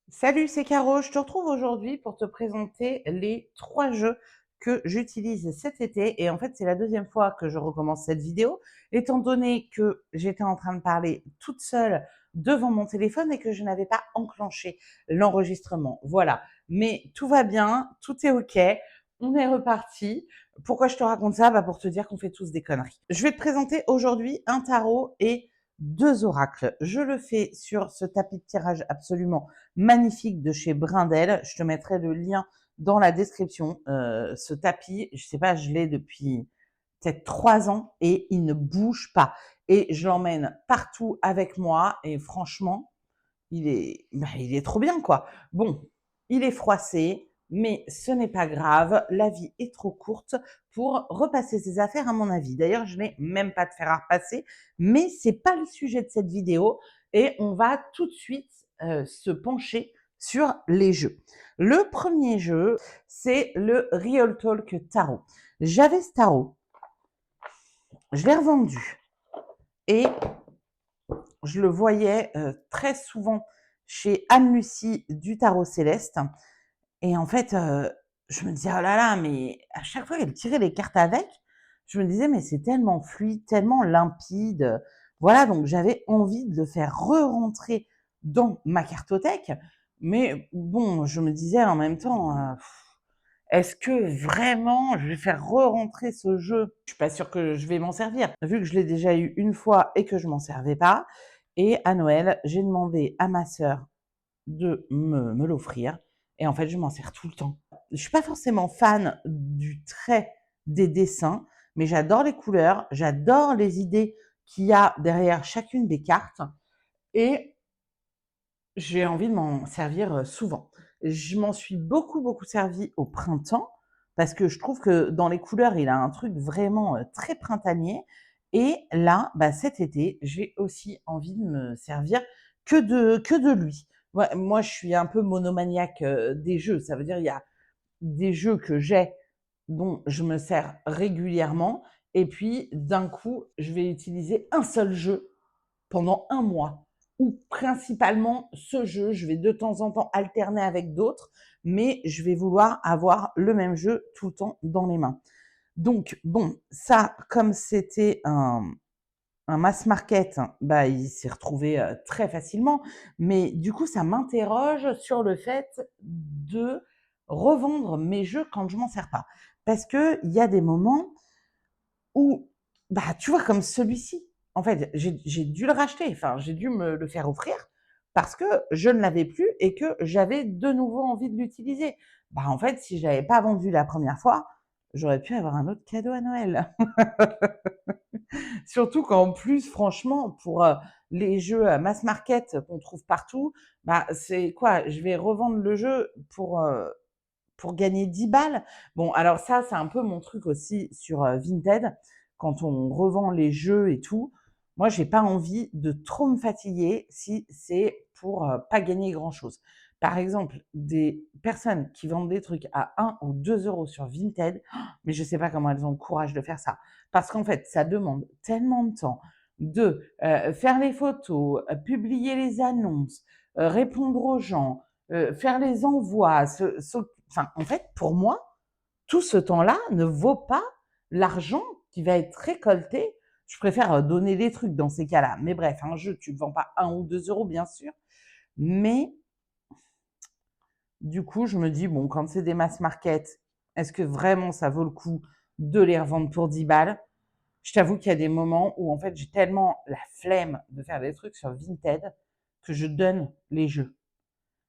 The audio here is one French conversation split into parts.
Salut, c'est Caro. Je te retrouve aujourd'hui pour te présenter les 3 jeux que j'utilise cet été. Et en fait, c'est la deuxième fois que je recommence cette vidéo, étant donné que j'étais en train de parler toute seule devant mon téléphone et que je n'avais pas enclenché l'enregistrement. Voilà. Mais tout va bien, tout est OK. On est reparti. Pourquoi je te raconte ça? Pour te dire qu'on fait tous des conneries. Je vais te présenter aujourd'hui un tarot et 2 oracles. Je le fais sur ce tapis de tirage absolument magnifique de chez Brindel. Je te mettrai le lien dans la description. Ce tapis, je sais pas, je l'ai depuis peut-être 3 ans et il ne bouge pas. Et je l'emmène partout avec moi et franchement, il est trop bien quoi. Bon, il est froissé, mais ce n'est pas grave. La vie est trop courte pour repasser ses affaires à mon avis. D'ailleurs, je n'ai même pas de fer à repasser, mais c'est pas le sujet de cette vidéo et on va tout de suite se pencher sur les jeux. Le premier jeu, c'est le Real Talk Tarot. J'avais ce tarot, je l'ai revendu et je le voyais très souvent chez Anne-Lucie du Tarot Céleste. Et en fait, je me disais, oh là là, mais à chaque fois qu'elle tirait les cartes avec, je me disais, mais c'est tellement fluide, tellement limpide. Voilà, donc j'avais envie de le faire re-rentrer dans ma cartothèque. Mais bon, je me disais en même temps, est-ce que vraiment je vais faire re-rentrer ce jeu? Je suis pas sûre que je vais m'en servir, vu que je l'ai déjà eu une fois et que je m'en servais pas. Et à Noël, j'ai demandé à ma sœur de me l'offrir. Et en fait, je m'en sers tout le temps. Je suis pas forcément fan du trait des dessins, mais j'adore les couleurs, j'adore les idées qu'il y a derrière chacune des cartes. Et j'ai envie de m'en servir souvent. Je m'en suis beaucoup servi au printemps parce que je trouve que dans les couleurs, il a un truc vraiment très printanier. Et là, cet été, j'ai aussi envie de me servir que de lui. Moi, je suis un peu monomaniaque des jeux. Ça veut dire il y a des jeux que j'ai dont je me sers régulièrement. Et puis, d'un coup, je vais utiliser un seul jeu pendant un mois. Ou principalement ce jeu, je vais de temps en temps alterner avec d'autres, mais je vais vouloir avoir le même jeu tout le temps dans les mains. Donc bon, ça, comme c'était un mass market, il s'est retrouvé très facilement. Mais du coup, ça m'interroge sur le fait de revendre mes jeux quand je m'en sers pas. Parce que il y a des moments où, tu vois, comme celui-ci, en fait, j'ai dû le racheter, enfin, j'ai dû me le faire offrir parce que je ne l'avais plus et que j'avais de nouveau envie de l'utiliser. En fait, si je l'avais pas vendu la première fois, j'aurais pu avoir un autre cadeau à Noël. Surtout qu'en plus, franchement, pour les jeux à mass market qu'on trouve partout, c'est quoi? Je vais revendre le jeu pour gagner 10 balles. Bon, alors ça, c'est un peu mon truc aussi sur Vinted, quand on revend les jeux et tout. Moi, j'ai pas envie de trop me fatiguer si c'est pour pas gagner grand-chose. Par exemple, des personnes qui vendent des trucs à 1 ou 2 euros sur Vinted, mais je sais pas comment elles ont le courage de faire ça. Parce qu'en fait, ça demande tellement de temps de faire les photos, publier les annonces, répondre aux gens, faire les envois, enfin, en fait, pour moi, tout ce temps-là ne vaut pas l'argent qui va être récolté. Je préfère donner des trucs dans ces cas-là. Mais bref, un jeu, tu ne vends pas 1 ou 2 euros, bien sûr. Mais du coup, je me dis, bon, quand c'est des mass market, est-ce que vraiment ça vaut le coup de les revendre pour 10 balles? Je t'avoue qu'il y a des moments où, en fait, j'ai tellement la flemme de faire des trucs sur Vinted que je donne les jeux.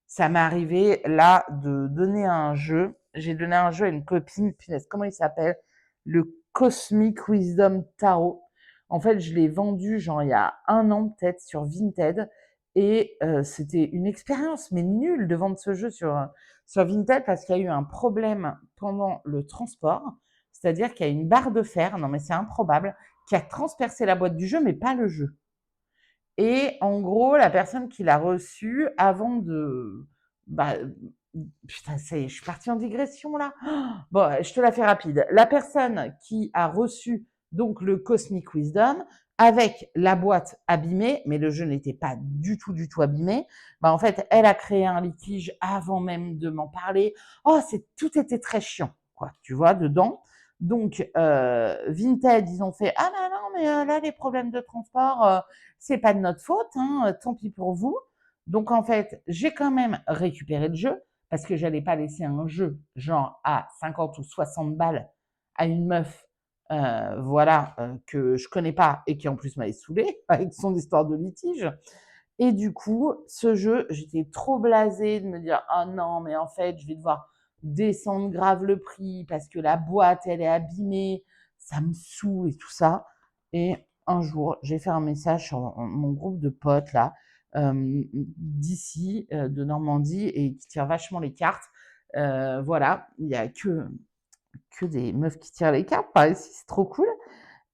Ça m'est arrivé là de donner un jeu. J'ai donné un jeu à une copine, punaise, comment il s'appelle? Le Cosmic Wisdom Tarot. En fait, je l'ai vendu genre il y a un an peut-être sur Vinted et c'était une expérience mais nulle de vendre ce jeu sur Vinted parce qu'il y a eu un problème pendant le transport. C'est-à-dire qu'il y a une barre de fer, non mais c'est improbable, qui a transpercé la boîte du jeu mais pas le jeu. Et en gros, la personne qui l'a reçu avant de bah, putain, ça y est, je suis partie en digression là. Bon, je te la fais rapide. La personne qui a reçu donc le Cosmic Wisdom avec la boîte abîmée, mais le jeu n'était pas du tout abîmé. Bah, en fait, elle a créé un litige avant même de m'en parler. Oh, tout était très chiant, quoi, tu vois, dedans. Donc, Vinted, ils ont fait: «Ah bah non, mais là, les problèmes de transport, c'est pas de notre faute, hein, tant pis pour vous». Donc en fait, j'ai quand même récupéré le jeu parce que j'allais pas laisser un jeu, genre à 50 ou 60 balles à une meuf, voilà, que je connais pas et qui en plus m'avait saoulée avec son histoire de litige. Et du coup, ce jeu, j'étais trop blasée de me dire: «Ah non, mais en fait, je vais devoir descendre grave le prix parce que la boîte, elle est abîmée, ça me saoule et tout ça». Et un jour, j'ai fait un message sur mon groupe de potes là, d'ici, de Normandie et qui tirent vachement les cartes. Voilà, il y a que des meufs qui tirent les cartes par ici, c'est trop cool.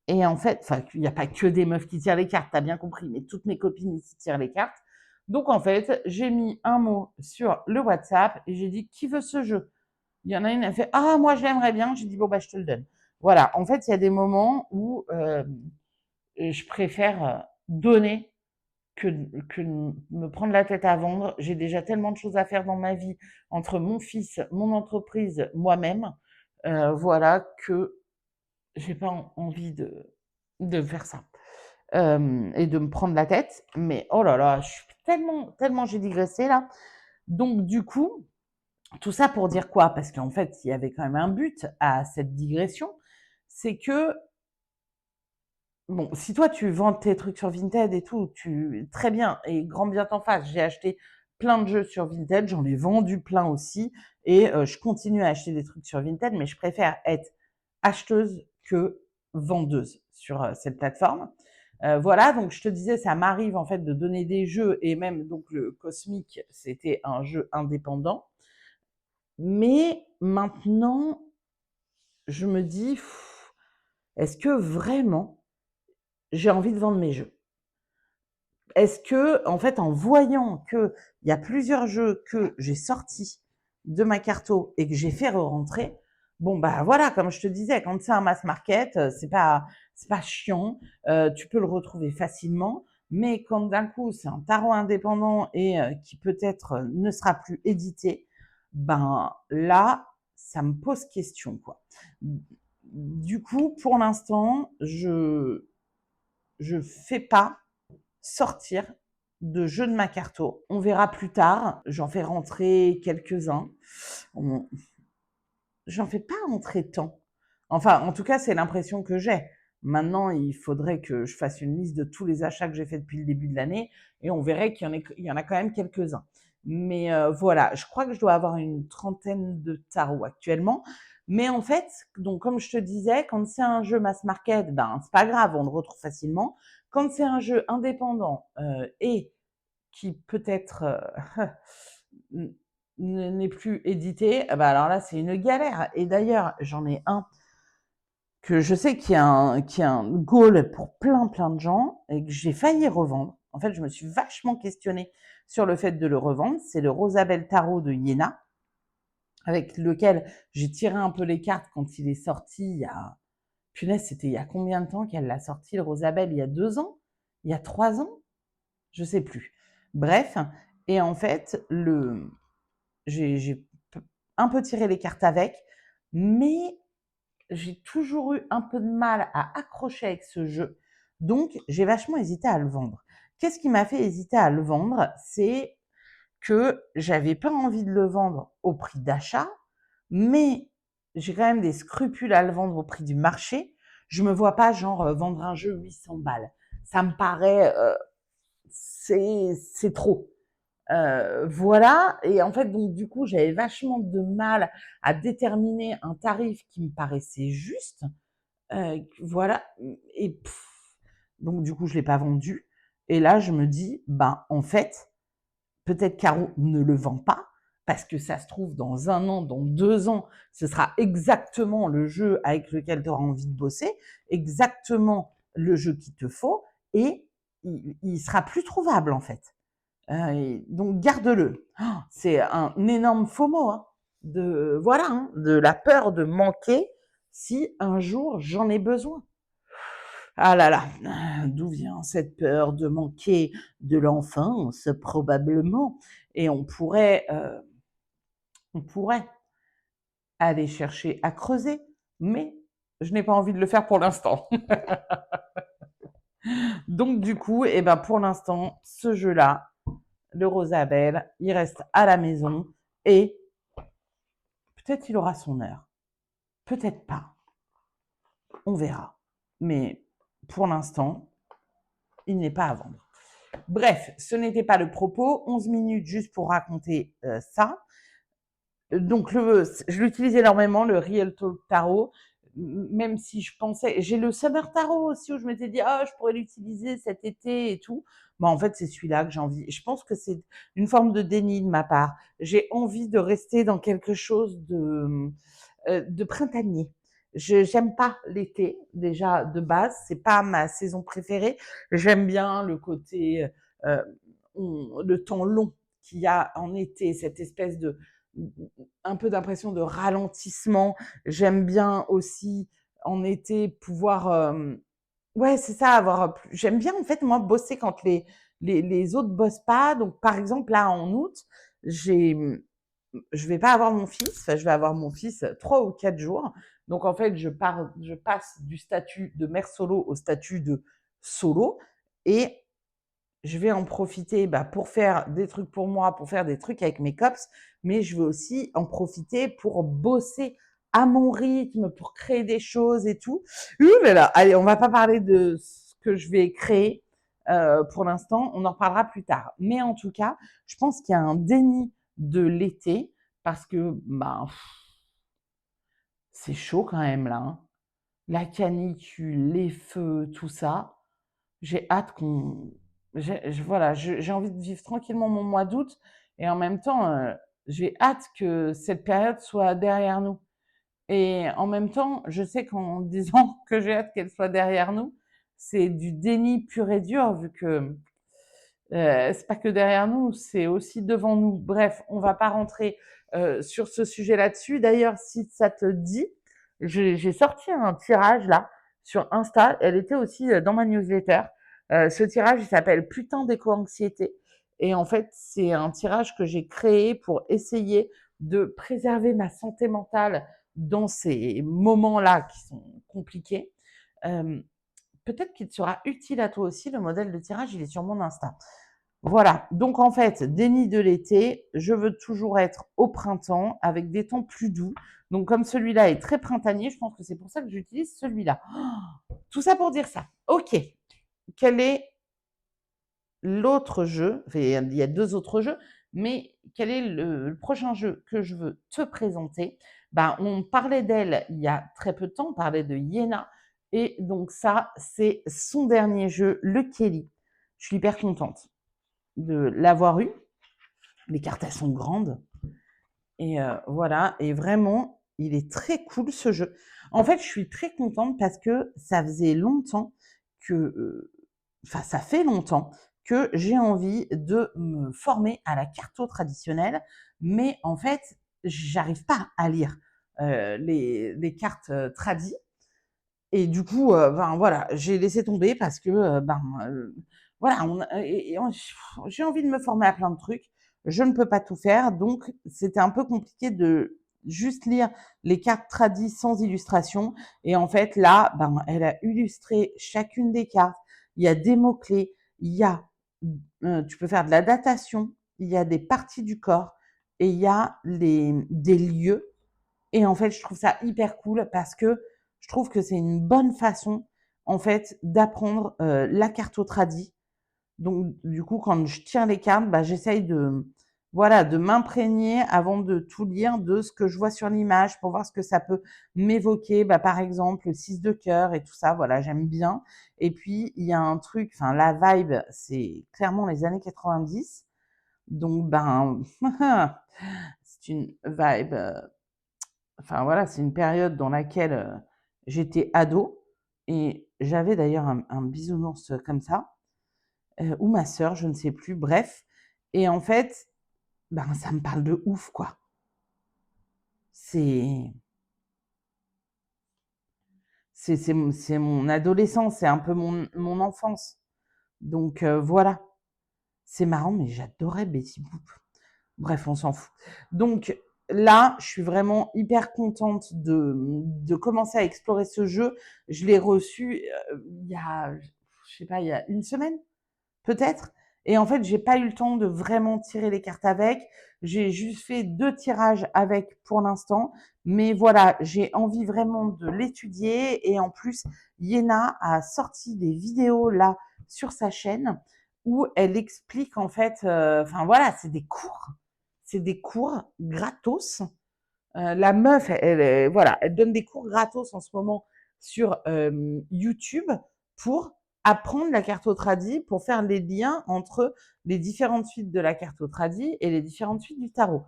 Et en fait, enfin, il n'y a pas que des meufs qui tirent les cartes, tu as bien compris, mais toutes mes copines ici tirent les cartes. Donc en fait, j'ai mis un mot sur le WhatsApp et j'ai dit: «Qui veut ce jeu?» Il y en a une, elle fait: «Ah moi je l'aimerais bien». J'ai dit: «Bon bah je te le donne». Voilà, en fait, il y a des moments où, je préfère, donner que me prendre la tête à vendre. J'ai déjà tellement de choses à faire dans ma vie entre mon fils, mon entreprise, moi-même, voilà, que j'ai pas envie de faire ça. Et de me prendre la tête. Mais oh là là, je suis tellement j'ai digressé là. Donc du coup, tout ça pour dire quoi? Parce qu'en fait, il y avait quand même un but à cette digression. C'est que, bon, si toi tu vends tes trucs sur Vinted et tout, très bien et grand bien t'en fasse. J'ai acheté plein de jeux sur Vinted, j'en ai vendu plein aussi et je continue à acheter des trucs sur Vinted, mais je préfère être acheteuse que vendeuse sur, cette plateforme. Voilà, donc je te disais, ça m'arrive en fait de donner des jeux et même donc le Cosmic, c'était un jeu indépendant. Mais maintenant, je me dis: «Est-ce que vraiment j'ai envie de vendre mes jeux?» Est-ce que, en fait, en voyant qu'il y a plusieurs jeux que j'ai sortis de ma carto et que j'ai fait re-rentrer, bon, bah voilà, comme je te disais, quand c'est un mass market, c'est pas chiant, tu peux le retrouver facilement. Mais quand d'un coup, c'est un tarot indépendant et qui peut-être ne sera plus édité, ben là, ça me pose question, quoi. Du coup, pour l'instant, je fais pas sortir de jeux de ma carto. On verra plus tard. J'en fais rentrer quelques-uns. On- J'en fais pas rentrer tant. Enfin, en tout cas, c'est l'impression que j'ai. Maintenant, il faudrait que je fasse une liste de tous les achats que j'ai fait depuis le début de l'année et on verrait il y en a quand même quelques-uns. Mais voilà, je crois que je dois avoir une trentaine de tarots actuellement. Mais en fait, donc comme je te disais, quand c'est un jeu mass market, ben c'est pas grave, on le retrouve facilement. Quand c'est un jeu indépendant et qui peut-être n'est plus édité, bah alors là, c'est une galère. Et d'ailleurs, j'en ai un que je sais qui est un goal pour plein de gens et que j'ai failli revendre. En fait, je me suis vachement questionnée sur le fait de le revendre. C'est le Rosabelle Tarot de Iéna, avec lequel j'ai tiré un peu les cartes quand il est sorti il y a... Punaise, c'était il y a combien de temps qu'elle l'a sorti, le Rosabelle? Il y a 2 ans? Il y a 3 ans? Je sais plus. Bref, et en fait, j'ai un peu tiré les cartes avec, mais j'ai toujours eu un peu de mal à accrocher avec ce jeu. Donc, j'ai vachement hésité à le vendre. Qu'est-ce qui m'a fait hésiter à le vendre? C'est que j'avais pas envie de le vendre au prix d'achat, mais j'ai quand même des scrupules à le vendre au prix du marché. Je me vois pas genre vendre un jeu 800 balles. Ça me paraît, c'est trop. Voilà, et en fait, donc du coup, j'avais vachement de mal à déterminer un tarif qui me paraissait juste. Voilà, et donc du coup, je l'ai pas vendu. Et là, je me dis, ben en fait, peut-être Caro ne le vend pas parce que ça se trouve dans 1 an, dans 2 ans, ce sera exactement le jeu avec lequel tu auras envie de bosser, exactement le jeu qu'il te faut, et il sera plus trouvable en fait. Donc garde-le. C'est un énorme FOMO, hein, voilà, hein, de la peur de manquer si un jour j'en ai besoin. Ah là là, d'où vient cette peur de manquer de l'enfance? Probablement, et on pourrait aller chercher à creuser, mais je n'ai pas envie de le faire pour l'instant. Donc du coup, et ben, pour l'instant, ce jeu-là, le Rosabelle, il reste à la maison et peut-être il aura son heure, peut-être pas, on verra. Mais pour l'instant, il n'est pas à vendre. Bref, ce n'était pas le propos. 11 minutes juste pour raconter ça. Donc, je l'utilise énormément, le Real Talk Tarot, même si je pensais. J'ai le Summer Tarot aussi où je m'étais dit, ah, je pourrais l'utiliser cet été et tout. Mais en fait, c'est celui-là que j'ai envie. Je pense que c'est une forme de déni de ma part. J'ai envie de rester dans quelque chose de printanier. Je J'aime pas l'été déjà de base, c'est pas ma saison préférée. J'aime bien le côté le temps long qu'il y a en été, cette espèce de un peu d'impression de ralentissement. J'aime bien aussi en été pouvoir ouais, c'est ça, avoir j'aime bien en fait moi bosser quand les autres bossent pas. Donc par exemple là en août, j'ai je vais pas avoir mon fils, enfin, je vais avoir mon fils 3 ou 4 jours. Donc en fait, je passe du statut de mère solo au statut de solo, et je vais en profiter pour faire des trucs pour moi, pour faire des trucs avec mes cops, mais je veux aussi en profiter pour bosser à mon rythme, pour créer des choses et tout. Ouh là là, allez, on va pas parler de ce que je vais créer pour l'instant, on en reparlera plus tard. Mais en tout cas, je pense qu'il y a un déni de l'été parce que c'est chaud quand même là, hein. La canicule, les feux, tout ça. J'ai hâte qu'on voilà, j'ai envie de vivre tranquillement mon mois d'août, et en même temps, j'ai hâte que cette période soit derrière nous. Et en même temps, je sais qu'en disant que j'ai hâte qu'elle soit derrière nous, c'est du déni pur et dur vu que c'est pas que derrière nous, c'est aussi devant nous. Bref, on va pas rentrer sur ce sujet là-dessus. D'ailleurs, si ça te dit, j'ai sorti un tirage là sur Insta. Elle était aussi dans ma newsletter. Ce tirage, il s'appelle Putain d'éco-anxiété. Et en fait, c'est un tirage que j'ai créé pour essayer de préserver ma santé mentale dans ces moments-là qui sont compliqués. Euh, Peut-être qu'il te sera utile à toi aussi. Le modèle de tirage, il est sur mon Insta. Voilà, donc en fait, déni de l'été, je veux toujours être au printemps avec des temps plus doux. Donc comme celui-là est très printanier, je pense que c'est pour ça que j'utilise celui-là. Tout ça pour dire ça. Ok, quel est l'autre jeu? Enfin, il y a 2 autres jeux, mais quel est le prochain jeu que je veux te présenter? On parlait d'elle il y a très peu de temps, on parlait de Yéna, et donc ça, c'est son dernier jeu, le Kelly. Je suis hyper contente de l'avoir eu. Les cartes, elles sont grandes. Et voilà, et vraiment, il est très cool ce jeu. En fait, je suis très contente parce que ça faisait longtemps que, enfin, ça fait longtemps que j'ai envie de me former à la carto traditionnelle, mais en fait, j'arrive pas à lire les cartes tradies. Et du coup, voilà, j'ai laissé tomber parce que, voilà, j'ai envie de me former à plein de trucs. Je ne peux pas tout faire, donc c'était un peu compliqué de juste lire les cartes tradies sans illustration. Et en fait, là, elle a illustré chacune des cartes. Il y a des mots-clés, il y a, tu peux faire de la datation, il y a des parties du corps et il y a des lieux. Et en fait, je trouve ça hyper cool parce que je trouve que c'est une bonne façon, en fait, d'apprendre la cartographie. Donc, du coup, quand je tiens les cartes, j'essaye voilà, de m'imprégner avant de tout lire de ce que je vois sur l'image pour voir ce que ça peut m'évoquer. Par exemple, le 6 de cœur et tout ça, voilà, j'aime bien. Et puis, il y a un truc, enfin, la vibe, c'est clairement les années 90. Donc, c'est une vibe enfin voilà, c'est une période dans laquelle j'étais ado, et j'avais d'ailleurs un bisounours comme ça, ou ma sœur, je ne sais plus, bref. Et en fait, ça me parle de ouf, quoi. C'est c'est mon adolescence, c'est un peu mon enfance. Donc voilà. C'est marrant, mais j'adorais Betty Boop. Bref, on s'en fout. Donc là, je suis vraiment hyper contente de commencer à explorer ce jeu. Je l'ai reçu, il y a, je sais pas, il y a une semaine? Peut-être. Et en fait, j'ai pas eu le temps de vraiment tirer les cartes avec. J'ai juste fait 2 tirages avec pour l'instant. Mais voilà, j'ai envie vraiment de l'étudier. Et en plus, Yéna a sorti des vidéos là sur sa chaîne où elle explique en fait, enfin voilà, c'est des cours. C'est des cours gratos. La meuf, voilà, elle donne des cours gratos en ce moment sur YouTube pour apprendre la cartotradzie, pour faire les liens entre les différentes suites de la cartotradzie et les différentes suites du tarot.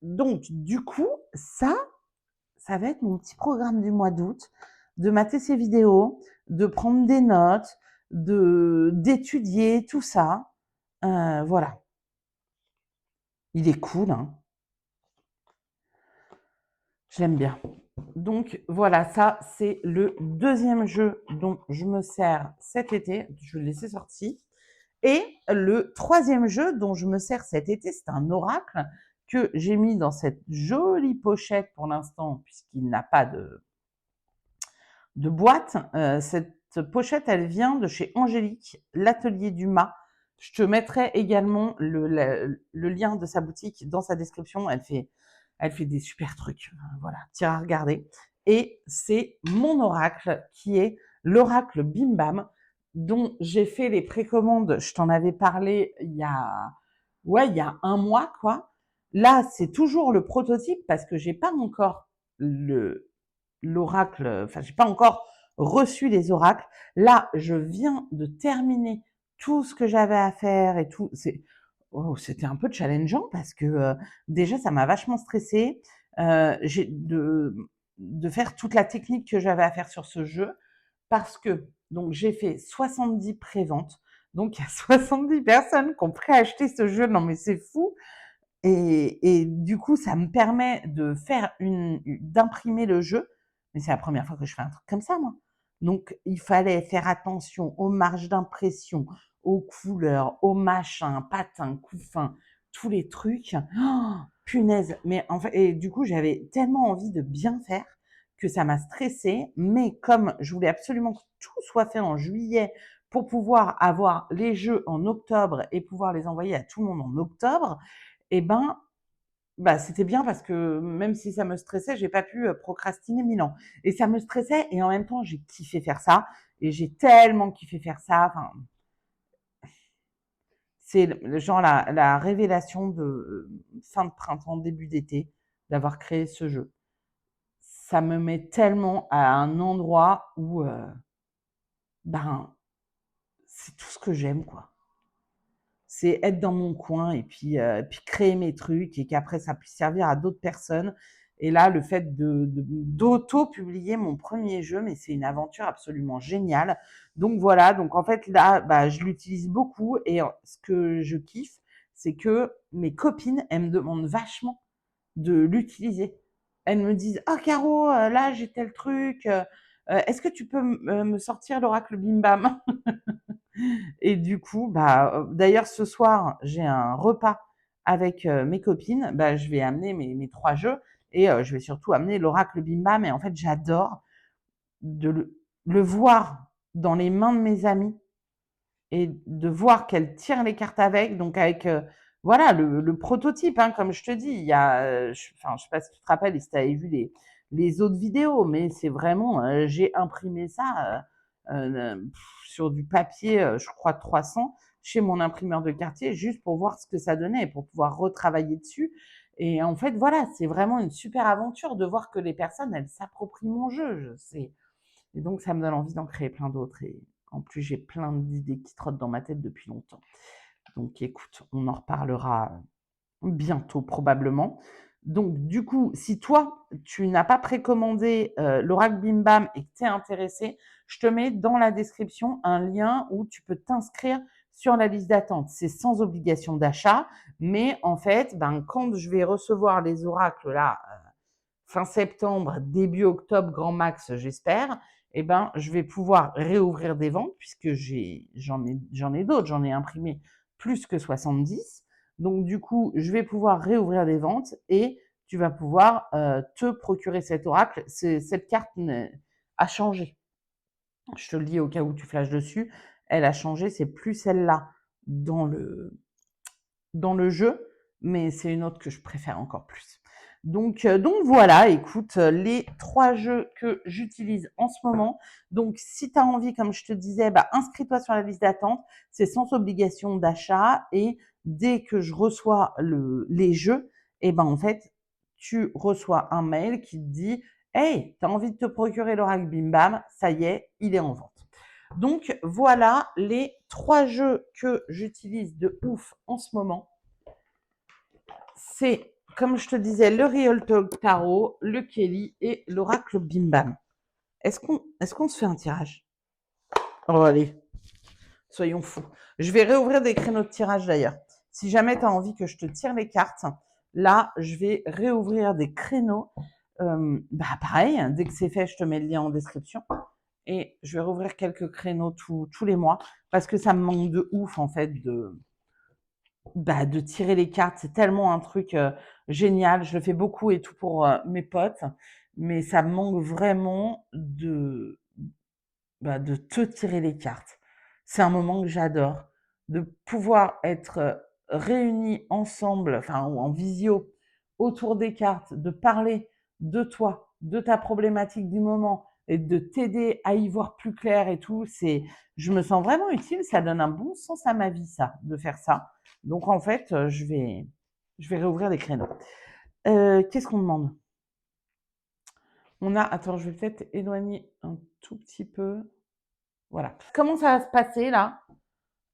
Donc, du coup, ça va être mon petit programme du mois d'août, de mater ces vidéos, de prendre des notes, d'étudier tout ça. Voilà. Il est cool, hein. Je l'aime bien. Donc voilà, ça c'est le deuxième jeu dont je me sers cet été. Je l'ai laissé sorti. Et le troisième jeu dont je me sers cet été, c'est un oracle que j'ai mis dans cette jolie pochette pour l'instant, puisqu'il n'a pas de boîte. Cette pochette, elle vient de chez Angélique, l'atelier du mât. Je te mettrai également le lien de sa boutique dans sa description. Elle fait des super trucs. Voilà, tiens à regarder. Et c'est mon oracle qui est l'oracle Bim Bam, dont j'ai fait les précommandes. Je t'en avais parlé il y a, ouais, il y a un mois, quoi. Là, c'est toujours le prototype parce que j'ai pas encore l'oracle, enfin, j'ai pas encore reçu les oracles. Là, je viens de terminer tout ce que j'avais à faire et tout. C'était un peu challengeant parce que déjà, ça m'a vachement stressée. J'ai de faire toute la technique que j'avais à faire sur ce jeu parce que donc j'ai fait 70 préventes. Donc il y a 70 personnes qui ont préacheté ce jeu. Non mais c'est fou. Et du coup, ça me permet de faire d'imprimer le jeu. Mais c'est la première fois que je fais un truc comme ça, moi. Donc, il fallait faire attention aux marges d'impression, aux couleurs, aux machins, patins, couffins, tous les trucs. Oh, punaise. Mais en fait, et du coup, j'avais tellement envie de bien faire que ça m'a stressée. Mais comme je voulais absolument que tout soit fait en juillet pour pouvoir avoir les jeux en octobre et pouvoir les envoyer à tout le monde en octobre, et ben, bah, c'était bien parce que même si ça me stressait, j'ai pas pu procrastiner 1000 ans. Et ça me stressait et en même temps, j'ai kiffé faire ça. Et j'ai tellement kiffé faire ça. Enfin, c'est genre la révélation de fin de printemps, début d'été, d'avoir créé ce jeu. Ça me met tellement à un endroit où, ben, c'est tout ce que j'aime, quoi. C'est être dans mon coin et puis créer mes trucs et qu'après ça puisse servir à d'autres personnes. Et là, le fait d'auto-publier mon premier jeu, mais c'est une aventure absolument géniale. Donc voilà, donc en fait là, bah, je l'utilise beaucoup et ce que je kiffe, c'est que mes copines, elles me demandent vachement de l'utiliser. Elles me disent: «Ah Caro, là j'ai tel truc, est-ce que tu peux me sortir l'oracle Bim Bam?» Et du coup, bah, d'ailleurs ce soir, j'ai un repas avec, mes copines. Bah, je vais amener mes 3 jeux et je vais surtout amener l'oracle Bim Bam et en fait, j'adore de le voir dans les mains de mes amies et de voir qu'elles tirent les cartes avec, donc avec, voilà le prototype, hein, comme je te dis. Il y a, enfin, je sais pas si tu te rappelles et si tu avais vu les autres vidéos, mais c'est vraiment, j'ai imprimé ça, sur du papier, je crois 300 chez mon imprimeur de quartier, juste pour voir ce que ça donnait et pour pouvoir retravailler dessus. Et en fait, voilà, c'est vraiment une super aventure de voir que les personnes, elles s'approprient mon jeu. Et donc, ça me donne envie d'en créer plein d'autres. Et en plus, j'ai plein d'idées qui trottent dans ma tête depuis longtemps. Donc, écoute, on en reparlera bientôt probablement. Donc, du coup, si toi, tu n'as pas précommandé l'oracle Bim Bam et que tu es intéressé, je te mets dans la description un lien où tu peux t'inscrire sur la liste d'attente. C'est sans obligation d'achat, mais en fait, ben, quand je vais recevoir les oracles là, fin septembre, début octobre, grand max, j'espère, eh ben, je vais pouvoir réouvrir des ventes puisque j'en ai d'autres, j'en ai imprimé plus que 70. Donc du coup, je vais pouvoir réouvrir des ventes et tu vas pouvoir te procurer cet oracle. Cette carte a changé. Je te le dis au cas où tu flashes dessus, elle a changé, c'est plus celle-là dans le jeu, mais c'est une autre que je préfère encore plus. Donc voilà, écoute, les 3 jeux que j'utilise en ce moment. Donc si tu as envie, comme je te disais, bah, inscris-toi sur la liste d'attente. C'est sans obligation d'achat et dès que je reçois les jeux, et ben en fait, tu reçois un mail qui te dit: «Hey, tu as envie de te procurer l'Oracle Bim Bam? Ça y est, il est en vente». Donc voilà les 3 jeux que j'utilise de ouf en ce moment. C'est, comme je te disais, le Real Talk Tarot, le Kelly et l'Oracle Bim Bam. Est-ce qu'on se fait un tirage? Oh allez, soyons fous. Je vais réouvrir des créneaux de tirage d'ailleurs. Si jamais tu as envie que je te tire les cartes, là, je vais réouvrir des créneaux. Bah pareil, dès que c'est fait, je te mets le lien en description. Et je vais rouvrir quelques créneaux tous les mois parce que ça me manque de ouf en fait de tirer les cartes. C'est tellement un truc génial. Je le fais beaucoup et tout pour mes potes, mais ça me manque vraiment de te tirer les cartes. C'est un moment que j'adore, de pouvoir être réunis ensemble, enfin ou en visio, autour des cartes, de parler de toi, de ta problématique du moment et de t'aider à y voir plus clair et tout. Je me sens vraiment utile. Ça donne un bon sens à ma vie, ça, de faire ça. Donc en fait, je vais réouvrir des créneaux. Qu'est-ce qu'on demande? Attends, je vais peut-être éloigner un tout petit peu. Voilà. Comment ça va se passer là,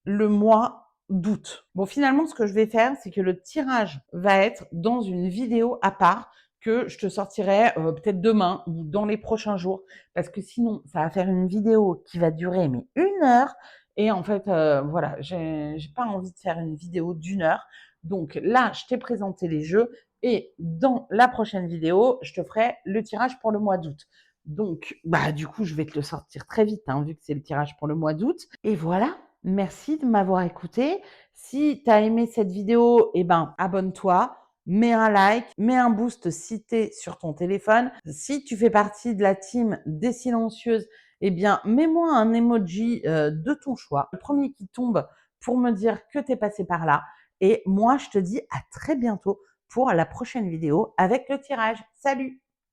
le mois d'août? Bon, finalement, ce que je vais faire, c'est que le tirage va être dans une vidéo à part que je te sortirai peut-être demain ou dans les prochains jours, parce que sinon, ça va faire une vidéo qui va durer mais 1 heure. Et en fait, voilà, j'ai pas envie de faire une vidéo d'1 heure. Donc là, je t'ai présenté les jeux et dans la prochaine vidéo, je te ferai le tirage pour le mois d'août. Donc, bah, du coup, je vais te le sortir très vite, hein, vu que c'est le tirage pour le mois d'août. Et voilà, merci de m'avoir écouté. Si tu as aimé cette vidéo, eh ben, abonne-toi, mets un like, mets un boost si tu es sur ton téléphone. Si tu fais partie de la team des silencieuses, eh bien, mets-moi un emoji de ton choix. Le premier qui tombe pour me dire que tu es passé par là. Et moi, je te dis à très bientôt pour la prochaine vidéo avec le tirage. Salut!